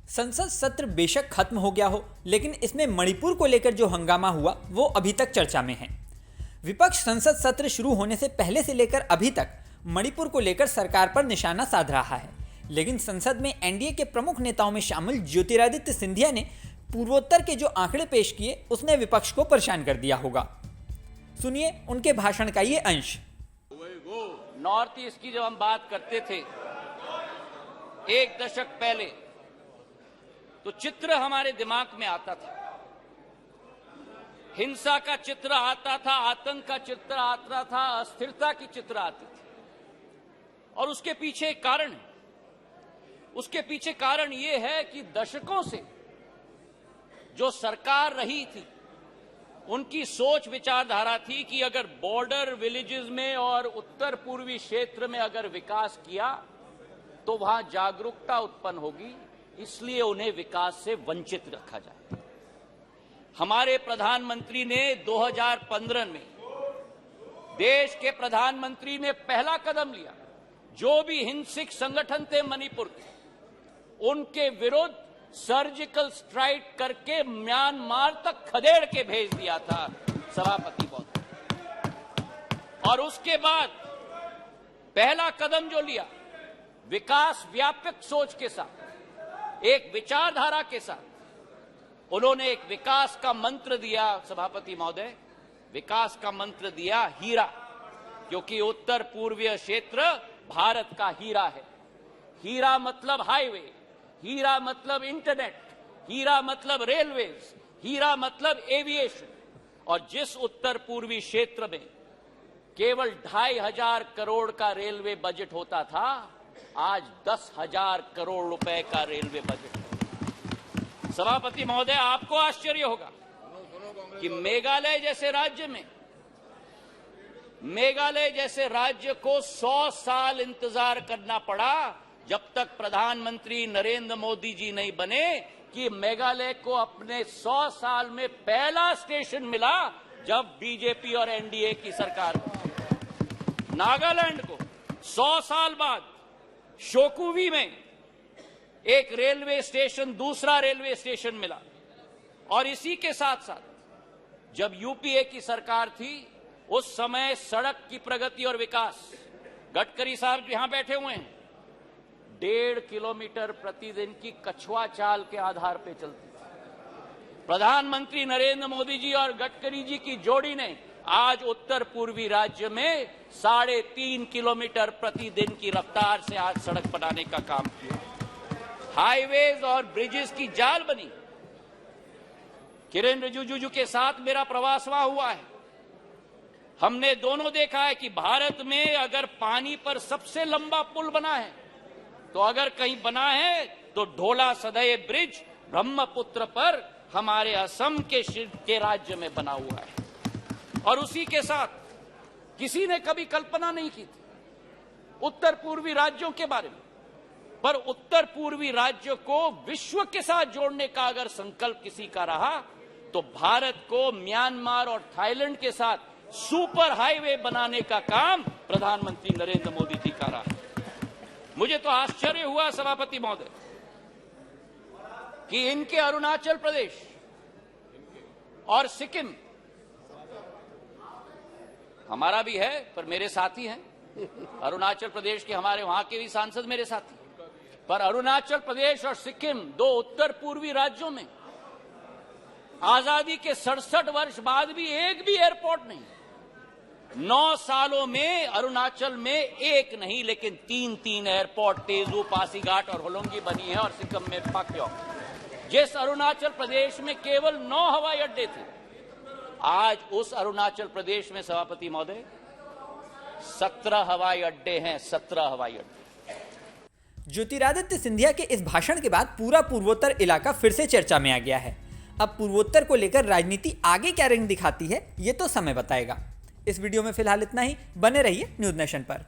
संसद सत्र बेशक खत्म हो गया हो, लेकिन इसमें मणिपुर को लेकर जो हंगामा हुआ वो अभी तक चर्चा में है। विपक्ष संसद सत्र शुरू होने से पहले से लेकर अभी तक मणिपुर को लेकर सरकार पर निशाना साध रहा है, लेकिन संसद में एनडीए के प्रमुख नेताओं में शामिल ज्योतिरादित्य सिंधिया ने पूर्वोत्तर के जो आंकड़े पेश किए उसने विपक्ष को परेशान कर दिया होगा। सुनिए उनके भाषण का ये अंश। नॉर्थ ईस्ट की जब हम बात करते थे एक दशक पहले, तो चित्र हमारे दिमाग में आता था, हिंसा का चित्र आता था, आतंक का चित्र आता था, अस्थिरता की चित्र आती थी। और उसके पीछे एक कारण है। उसके पीछे कारण यह है कि दशकों से जो सरकार रही थी उनकी सोच विचारधारा थी कि अगर बॉर्डर विलेजेस में और उत्तर पूर्वी क्षेत्र में अगर विकास किया तो वहां जागरूकता उत्पन्न होगी, इसलिए उन्हें विकास से वंचित रखा जाए। हमारे प्रधानमंत्री ने 2015 में देश के प्रधानमंत्री ने पहला कदम लिया। जो भी हिंसक संगठन थे मणिपुर के, उनके विरुद्ध सर्जिकल स्ट्राइक करके म्यांमार तक खदेड़ के भेज दिया था सभापति महोदय। और उसके बाद पहला कदम जो लिया, विकास व्यापक सोच के साथ, एक विचारधारा के साथ, उन्होंने एक विकास का मंत्र दिया सभापति महोदय, विकास का मंत्र दिया हीरा, क्योंकि उत्तर पूर्वीय क्षेत्र भारत का हीरा है। हीरा मतलब हाईवे, हीरा मतलब इंटरनेट, हीरा मतलब रेलवेज, हीरा मतलब एविएशन। और जिस उत्तर पूर्वी क्षेत्र में केवल 2500 करोड़ का रेलवे बजट होता था, आज 10,000 करोड़ रुपए का रेलवे बजट है। सभापति महोदय, आपको आश्चर्य होगा कि मेघालय जैसे राज्य को 100 साल इंतजार करना पड़ा जब तक प्रधानमंत्री नरेंद्र मोदी जी नहीं बने कि मेघालय को अपने 100 साल में पहला स्टेशन मिला जब बीजेपी और एनडीए की सरकार बनी। नागालैंड को 100 साल बाद शोकुवी में एक रेलवे स्टेशन, दूसरा रेलवे स्टेशन मिला। और इसी के साथ साथ जब यूपीए की सरकार थी उस समय सड़क की प्रगति और विकास, गडकरी साहब यहां बैठे हुए हैं, 1.5 किलोमीटर प्रतिदिन की कछुआ चाल के आधार पर चलती थी। प्रधानमंत्री नरेंद्र मोदी जी और गडकरी जी की जोड़ी ने आज उत्तर पूर्वी राज्य में 3.5 किलोमीटर प्रतिदिन की रफ्तार से आज सड़क बनाने का काम किया। हाईवेज और ब्रिजेस की जाल बनी। किरेन रिजिजू के साथ मेरा प्रवास वहां हुआ है। हमने दोनों देखा है कि भारत में अगर पानी पर सबसे लंबा पुल बना है, तो अगर कहीं बना है तो ढोला सदय ब्रिज ब्रह्मपुत्र पर हमारे असम के राज्य में बना हुआ है। और उसी के साथ किसी ने कभी कल्पना नहीं की थी उत्तर पूर्वी राज्यों के बारे में, पर उत्तर पूर्वी राज्यों को विश्व के साथ जोड़ने का अगर संकल्प किसी का रहा तो भारत को म्यांमार और थाईलैंड के साथ सुपर हाईवे बनाने का काम प्रधानमंत्री नरेंद्र मोदी जी का रहा। मुझे तो आश्चर्य हुआ सभापति महोदय कि इनके अरुणाचल प्रदेश और सिक्किम, हमारा भी है पर मेरे साथी हैं, अरुणाचल प्रदेश के हमारे वहां के भी सांसद मेरे साथी, पर अरुणाचल प्रदेश और सिक्किम, दो उत्तर पूर्वी राज्यों में आजादी के 67 वर्ष बाद भी एक भी एयरपोर्ट नहीं। 9 सालों में अरुणाचल में एक नहीं लेकिन 3 एयरपोर्ट, तेजू, पासीघाट और होलोंगी बनी है, और सिक्किम में पाक्योंग। जिस अरुणाचल प्रदेश में केवल 9 हवाई अड्डे थे, आज उस अरुणाचल प्रदेश में सभापति महोदय 17 हवाई अड्डे हैं, 17 हवाई अड्डे। ज्योतिरादित्य सिंधिया के इस भाषण के बाद पूरा पूर्वोत्तर इलाका फिर से चर्चा में आ गया है। अब पूर्वोत्तर को लेकर राजनीति आगे क्या रंग दिखाती है, ये तो समय बताएगा। इस वीडियो में फिलहाल इतना ही। बने रहिए न्यूज़ नेशन पर।